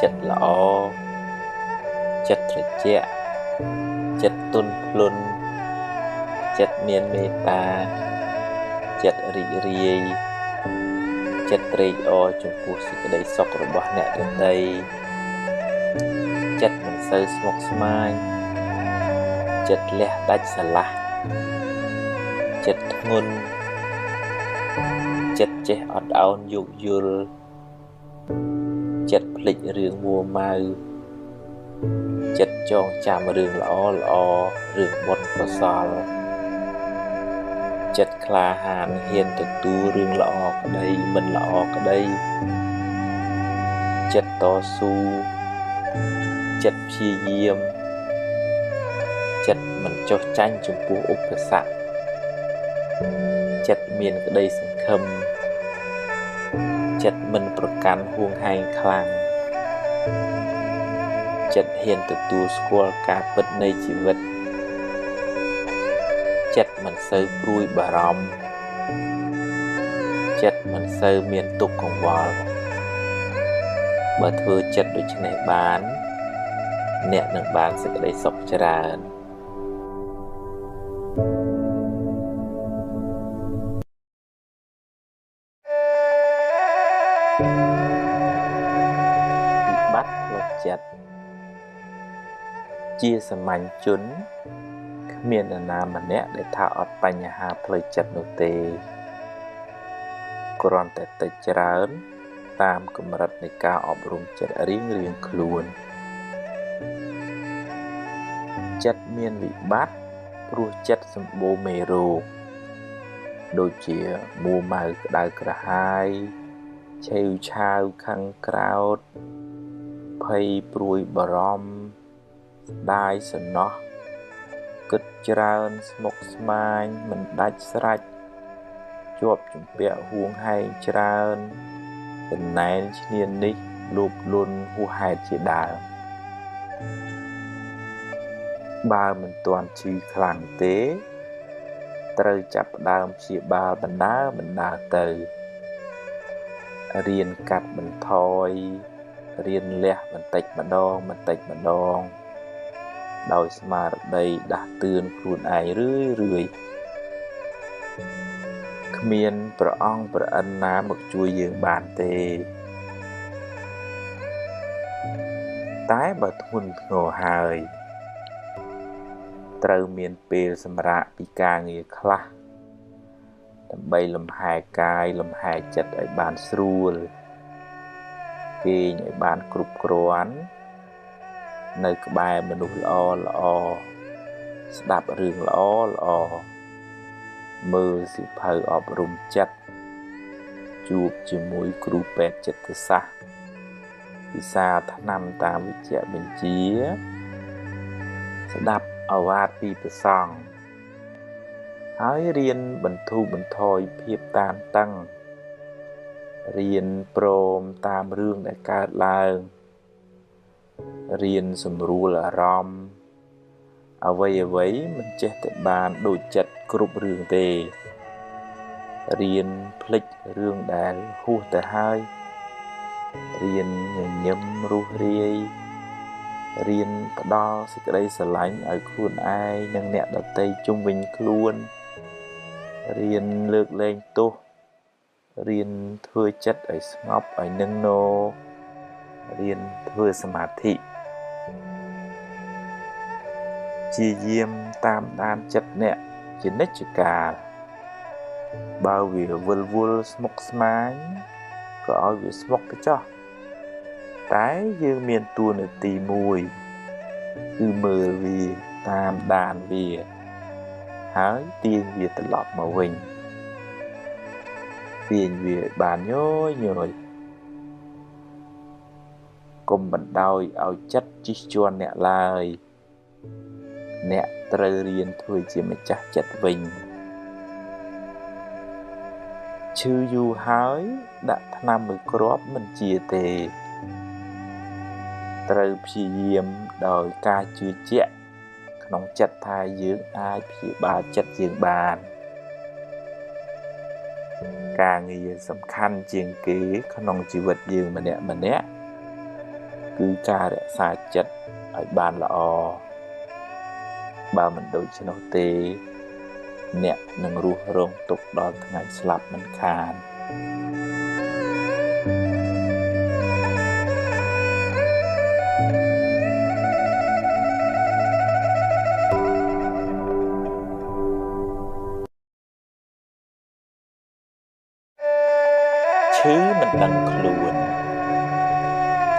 ចិត្តល្អចិត្តត្រជាក់ចិត្តទន់ភ្លន់ចិត្តមានមេត្តាចិត្តរីករាយចិត្តត្រេកអរចំពោះសេចក្តីសុខរបស់អ្នកដទៃចិត្តមិនសូវស្មុគស្មាញចិត្តលះដាច់ស្រឡះចិត្តធ្ងន់ចិត្តចេះអត់ឱនយោគយល់ចិត្តភ្លេចរឿងមួម៉ៅចិត្តចងចាំរឿងល្អរឿងបុណ្យកុសលចិត្តក្លាហានហ៊ានទទួលរឿងល្អក្តីមិនល្អក្តីចិត្តតស៊ូចិត្តព្យាយាមចិត្តមិនចុះចាញ់ចំពោះឧបសគ្គចិត្តមានក្តីសង្ឃឹមចិត្តមិនប្រកាន់ហួងហែងខ្លាំងចិត្តហ៊ានទទួលស្គាល់ការពិតនៃជីវិតចិត្តមិនសូវព្រួយបារម្ភចិត្តមិនសូវមានទុក្ខកង្វល់បើធ្វើចិត្តដូច្នេះបានអ្នកនឹងបានសេចក្តីសុខច្រើនវិបត្តិផ្លូវចិត្តជាសាមញ្ញជនគ្មាននរណាម្នាក់ដែលថាអត់បញ្ហាផ្លូវចិត្តនោះទេគ្រាន់តែតិចច្រើនតាមកម្រិតនៃការអប់រំចិត្តរៀងខ្លួនចិត្តមានវិបត្តិព្រោះចិត្តសម្បូរមេរោគដូចជាមួម៉ៅក្តៅក្រហាយឆេវឆាវខឹងក្រោធភ័យព្រួយបារម្ភស្ដាយសំណោះគិតច្រើនស្មុគស្មាញមិនដាច់ស្រេចជាប់ជំពាក់ហួងហែងច្រើនចំណែនឈ្នាននេះលោភលន់ហួសហេតុជាដើមបើមិនទាន់ឈឺខ្លាំងទេត្រូវចាប់ផ្ដើមព្យាបាលបណ្ដើរទៅរៀនកាត់បន្ថយរៀនលះបន្តិចម្ដងដោយស្មារតីដាស់តឿនខ្លួនឯងរឿយគ្មានព្រះអង្គព្រះអិនណាមកជួយយើងបានទេតែបើធ្ងន់ធ្ងរហើយត្រូវមានពេលសម្រាកពីការងារខ្លះដើម្បីលំហែកាយលំហែចិត្តឲ្យបានស្រួលគេងឲ្យបានគ្រប់គ្រាន់នៅក្បែរមនុស្សល្អស្ដាប់រឿងល្អមើលសៀវភៅអប់រំចិត្តជួបជាមួយគ្រូពេទ្យចិត្តសាស្ត្រពិសាថ្នាំតាមវិជ្ជបញ្ជាស្ដាប់ឱវាទពីព្រះសង្ឃហើយរៀនបន្ធូរបន្ថយភាពតានតឹងរៀនព្រមតាមរឿងដែលកើតឡើងរៀនសម្រួលអារម្មណ៍អ្វីមិនចេះតែបានដូចចិត្តគ្រប់រឿងទេរៀនភ្លេចរឿងដែលហួសទៅហើយរៀនញញឹមរុះរាយរៀនផ្ដល់សេចក្តីស្រឡាញ់ឲ្យខ្លួនឯងនិងអ្នកដទៃជុំវិញខ្លួនរៀនលើកលែងទោសរៀនធ្វើចិត្តឲ្យស្ងប់ឲ្យនឹងនររៀនធ្វើសមាធិជាយាមតាមដានចិត្តអ្នកជានិច្ចកាលបើវាវិលវល់ស្មុគស្មាញក៏ឲ្យវាស្មុគទៅចោះតែយើងមានតួនាទីមួយគឺមើលវាតាមដានវាហើយទាញវាត្រឡប់មកវិញទាញវាបានញយ កុំបណ្ដោយឲ្យចិត្តជិះជាន់អ្នកឡើយអ្នកត្រូវរៀនធ្វើជាម្ចាស់ចិត្តវិញឈឺយូរហើយដាក់ថ្នាំមួយគ្រាប់មិនជាទេត្រូវព្យាយាមដោយការជឿជាក់ក្នុងចិត្តថាយើងអាចព្យាបាលចិត្តយើងបានការងារសំខាន់ជាងគេក្នុងជីវិតយើងម្នាក់ គឺការរក្សាចិត្តឲ្យបានល្អបើមិនដូច្នោះទេអ្នកនឹងរស់រងទុក្ខដល់ថ្ងៃស្លាប់មិនខានឈឺមិនដឹងខ្លួន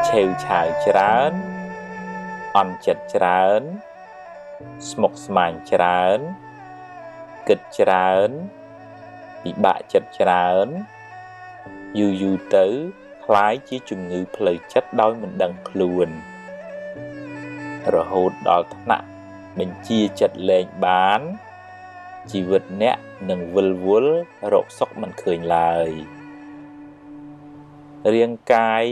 ឆេវឆាវច្រើនអន់ចិត្តច្រើនស្មុគស្មាញច្រើនគិតច្រើនពិបាកចិត្តច្រើនយូរទៅคล้ายជាជំងឺផ្លូវចិត្តដោយមិនដឹងខ្លួនរហូតដល់ថ្នាក់បញ្ជាចិត្តលែងបានជីវិតអ្នកនឹងវិលវល់រកសុខមិនឃើញឡើយរាងកាយ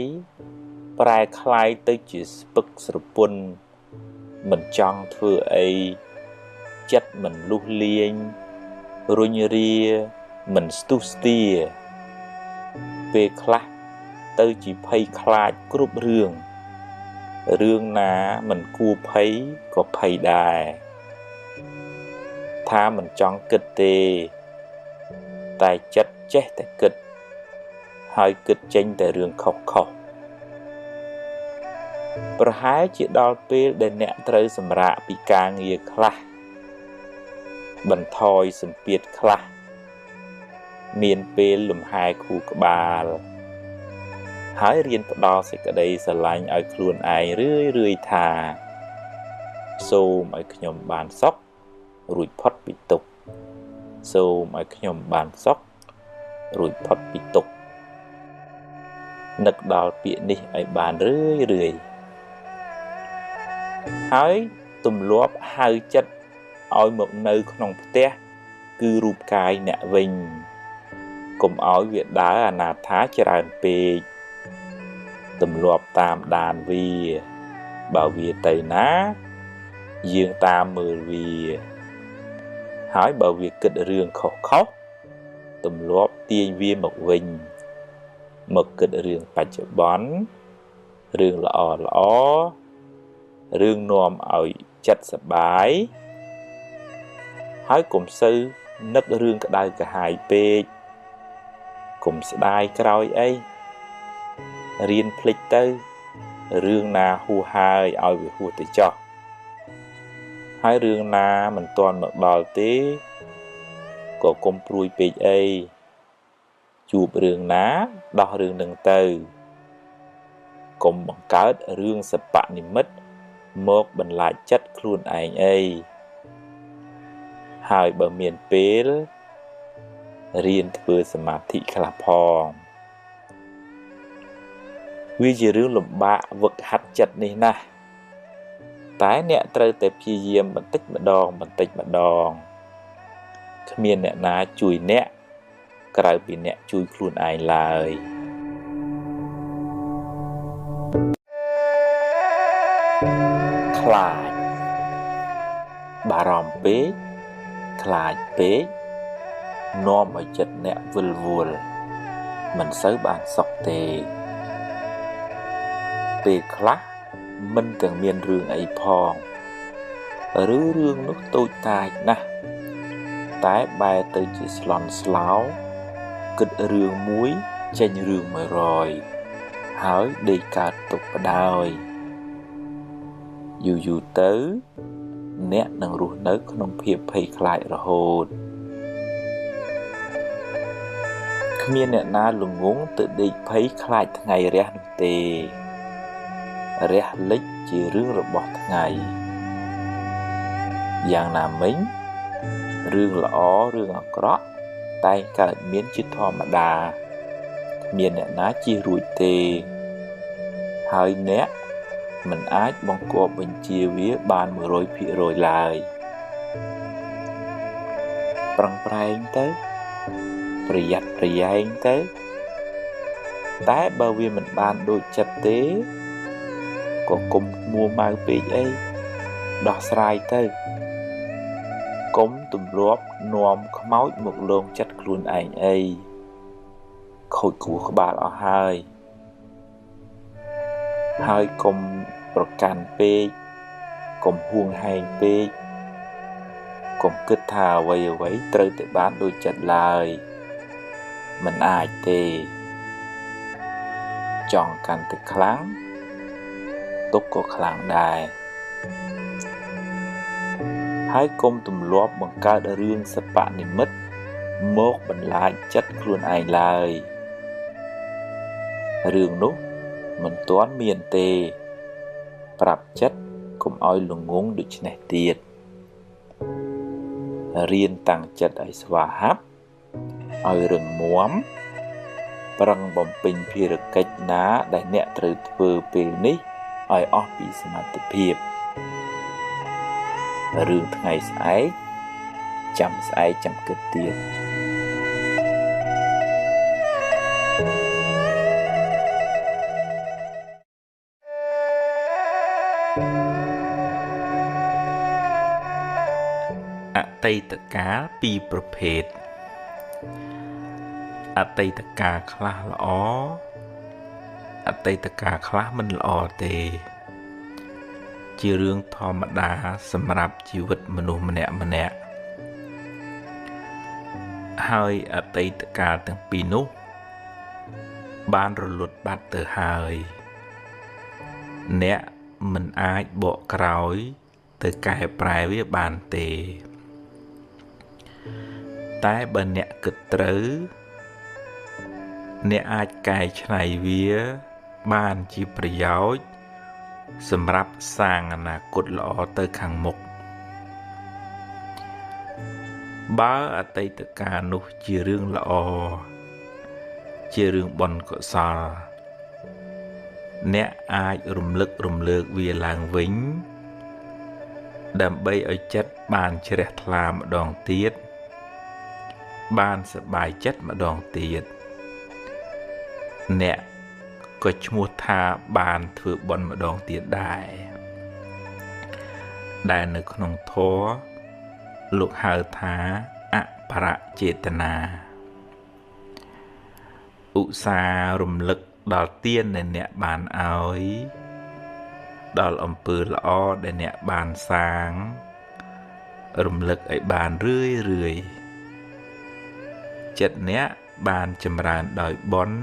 ប្រែคล้ายទៅជាស្ពឹកស្រពន់មិនចង់ធ្វើអីចិត្តមិនលុះលាញរុញរាមិនស្ទុះស្ទាពេលខ្លះទៅជាភ័យខ្លាចគ្រប់រឿងណាមិនគួរភ័យក៏ភ័យដែរថាមិនចង់គិតទេតែចិត្តចេះតែគិតហើយគិតចេញតែរឿងខុសប្រហែលជាដល់ពេលដែលអ្នកត្រូវសម្រាកពីការងារខ្លះបន្ថយសម្ពាធខ្លះមានពេលលំហែខួរក្បាលហើយរៀនផ្ដល់សេចក្តីស្រឡាញ់ឲ្យខ្លួនឯងរឿយថាសូមឲ្យខ្ញុំបានសុខរួចផុតពីទុក្ខសូមឲ្យខ្ញុំបានសុខរួចផុតពីទុក្ខនឹកដល់ពាក្យនេះឲ្យបានរឿយហើយទម្លាប់ហៅចិត្តឲ្យមកនៅក្នុងផ្ទះគឺរូបកាយអ្នកវិញកុំឲ្យវាដើរអនាថាច្រើនពេកទម្លាប់តាមដានវាបើវាទៅណាយើងតាមមើលវាហើយបើវាគិតរឿងខុសទម្លាប់ទាញវាមកវិញមកគិតរឿងបច្ចុប្បន្នរឿងល្អរឿងនាំឲ្យចិត្តសប្បាយហើយកុំសូវនឹករឿងក្តៅក្រហាយពេកកុំស្ដាយក្រោយអីរៀនភ្លេចទៅរឿងណាហួសហើយឲ្យវាហួសទៅចោះហើយរឿងណាមិនទាន់មកដល់ទេក៏កុំព្រួយពេកអីជួបរឿងណាដោះរឿងនឹងទៅកុំបង្កើតរឿងសពនិមិត្តមកបន្លាចចិត្តខ្លួនឯងអីហើយបើមានពេលរៀនធ្វើសមាធិខ្លះផងវាជារឿងលំបាកវឹកហាត់ចិត្តនេះណាស់តែអ្នកត្រូវតែព្យាយាមបន្តិចម្ដងគ្មានអ្នកណាជួយអ្នកក្រៅពីអ្នកជួយខ្លួនឯងឡើយខ្លាចបារម្ភពេកខ្លាចពេកនាំឲ្យចិត្តអ្នកវិលវល់មិនសូវបានសុខទេពេលខ្លះមិនទាំងមានរឿងអីផងឬរឿងនោះតូចតាចណាស់តែបែរទៅជាស្លន់ស្លោគិតរឿងមួយចេញរឿង100ហើយដេកកើតទុកបដោយយូរទៅអ្នកនឹងរស់នៅក្នុងភាពភ័យខ្លាចរហូតគ្មានអ្នកណាល្ងងទៅដេកភ័យខ្លាចថ្ងៃរះនោះទេរះលិចជារឿងរបស់ថ្ងៃយ៉ាងណាមិញរឿងល្អរឿងអាក្រក់តែងកើតមានជាធម្មតាគ្មានអ្នកណាជៀសរួចទេហើយអ្នកមិនអាចបង្គាប់បញ្ជាវាបាន 100% ឡើយប្រឹងប្រែងទៅប្រយ័ត្នប្រយែងទៅតែបើវាមិនបានដូចចិត្តទេក៏កុំមួម៉ៅពេកអីដោះស្រាយទៅកុំទម្លាប់នាំខ្មោចមកលងចិត្តខ្លួនឯងអីខូចខួរក្បាលអស់ហើយ ហើយកុំប្រកាន់ពេកកុំហួងហែងពេកកុំគិតថាអ្វីត្រូវតែបានដូចចិត្តឡើយមិនអាចទេចង់កាន់តែខ្លាំងទុកក៏ខ្លាំងដែរហើយកុំទម្លាប់បង្កើតរឿងសប្បនិមិត្តមកបន្លាចចិត្តខ្លួនឯងឡើយរឿងនោះមិនទាន់មានទេប្រាប់ចិត្តកុំឲ្យល្ងងដូចនេះទៀតរៀនតាំងចិត្តឲ្យស្វាហាប់ឲ្យរឹងមាំប្រឹងបំពេញភារកិច្ចណាដែលអ្នកត្រូវធ្វើពេលនេះឲ្យអស់ពីសមត្ថភាពរឿងថ្ងៃស្អែកចាំស្អែកចាំគិតទៀតអតីតកាលពីរប្រភេទអតីតកាលខ្លះល្អអតីតកាលខ្លះមិនល្អទេជារឿងធម្មតាសម្រាប់ជីវិតមនុស្សម្នាក់ហើយអតីតកាលទាំងពីរនោះបានរលត់បាត់ទៅហើយអ្នកមិនអាចបកក្រោយទៅកែប្រែវាបានទេតែបើអ្នកគិតត្រូវអ្នកអាចកែច្នៃវាបានជាប្រយោជន៍សម្រាប់សាងអនាគតល្អទៅខាងមុខបើអតីតកាលនោះជារឿងល្អជារឿងបុណ្យកុសលអ្នកអាចរំលឹករំលើកវាឡើងវិញដើម្បីឲ្យចិត្តបានជ្រះថ្លាម្ដងទៀតបានសប្បាយចិត្តម្ដងទៀតអ្នកក៏ឈ្មោះថាបានធ្វើបុណ្យម្ដងទៀតដែរដែលនៅក្នុងធម៌លោកហៅថាអបរចេតនាឧស្សាហ៍រំលឹកដល់ទានដែលអ្នកបានឲ្យដល់អំពើល្អដែលអ្នកបានសាងរំលឹកឲ្យបានរឿយចិត្តអ្នកបានចម្រើនដោយបុណ្យ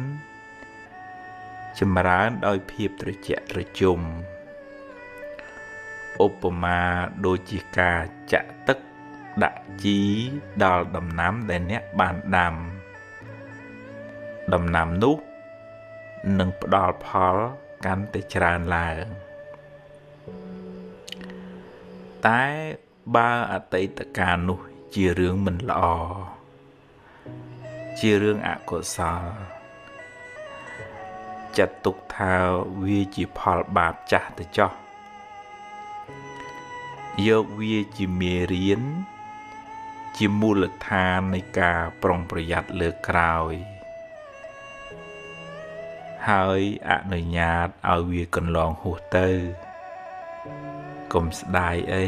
ចម្រើនដោយភាពត្រជាក់ត្រជុំឧបមាដូចជាការចាក់ទឹកដាក់ជីដល់ដំណាំដែលអ្នកបានដាំដំណាំនោះនឹងផ្ដល់ផលកាន់តែច្រើនឡើងតែបើអតីតកាលនោះជារឿងមិនល្អជារឿងអកុសលចាត់ទុកថាវាជាផលបាបចាស់ទៅចោះយកវាជាមេរៀនជាមូលដ្ឋាននៃការប្រុងប្រយ័ត្នលើក្រោយហើយអនុញ្ញាតឲ្យវាកន្លងហួសទៅកុំស្ដាយអី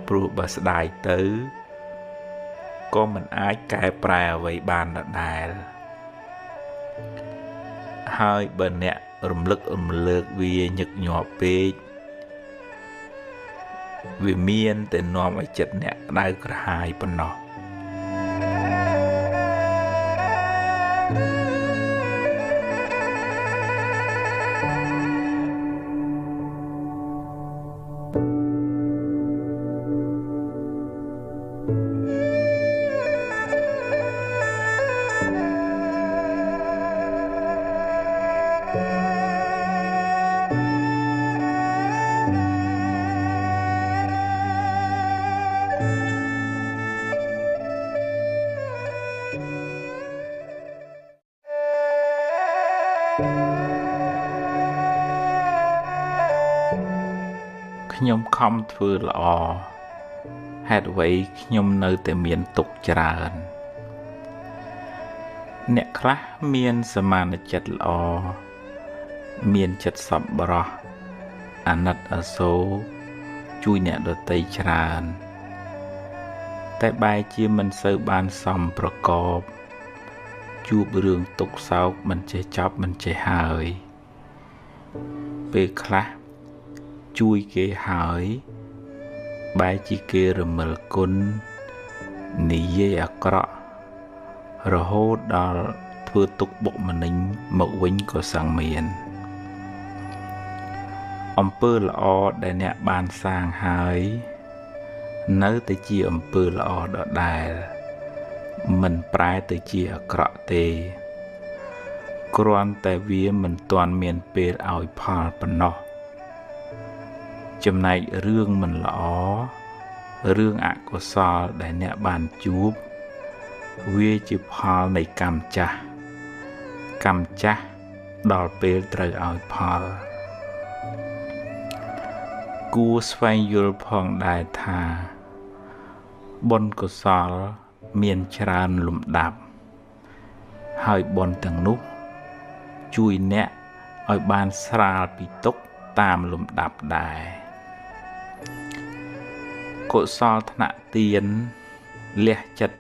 ព្រោះបើស្ដាយទៅក៏មិនអាចកែប្រែអ្វីបានដដែលហើយបើអ្នករំលឹករំលើកវាញឹកញាប់ពេកវាមានតែនាំឲ្យចិត្តអ្នកក្តៅក្រហាយប៉ុណ្ណោះខ្ញុំខំធ្វើល្អហេតុអ្វីខ្ញុំនៅតែមានទុក្ខច្រើនអ្នកខ្លះមានសមានចិត្តល្អមានចិត្តសប្បុរសអាណិតអាសូរជួយអ្នកដទៃច្រើនតែបែរជាមិនសូវបានសមប្រកបជួបរឿងទុក្ខសោកមិនចេះចប់មិនចេះហើយ ពេលខ្លះជួយគេហើយបែរជាគេរមិលគុណនិយាយអាក្រក់រហូតដល់ធ្វើទុកបុកម្នេញមកវិញក៏សឹងមានអំពើល្អដែលអ្នកបានសាងហើយនៅតែជាអំពើល្អដដែលមិនប្រែទៅជាអាក្រក់ទេគ្រាន់តែវាមិនទាន់មានពេលឲ្យផលប៉ុណ្ណោះចំណែករឿងមិនល្អរឿងអកុសលដែលអ្នកបានជួបវាជាផលនៃកម្មចាស់ដល់ពេលត្រូវឲ្យផលគួរស្វែងយល់ផងដែរថាបុណ្យកុសលមានច្រើនលំដាប់ហើយបុណ្យទាំងនោះជួយអ្នកឲ្យបានស្រាលពីទុក្ខតាមលំដាប់ដែរកុសលថ្នាក់ទានលះចិត្ត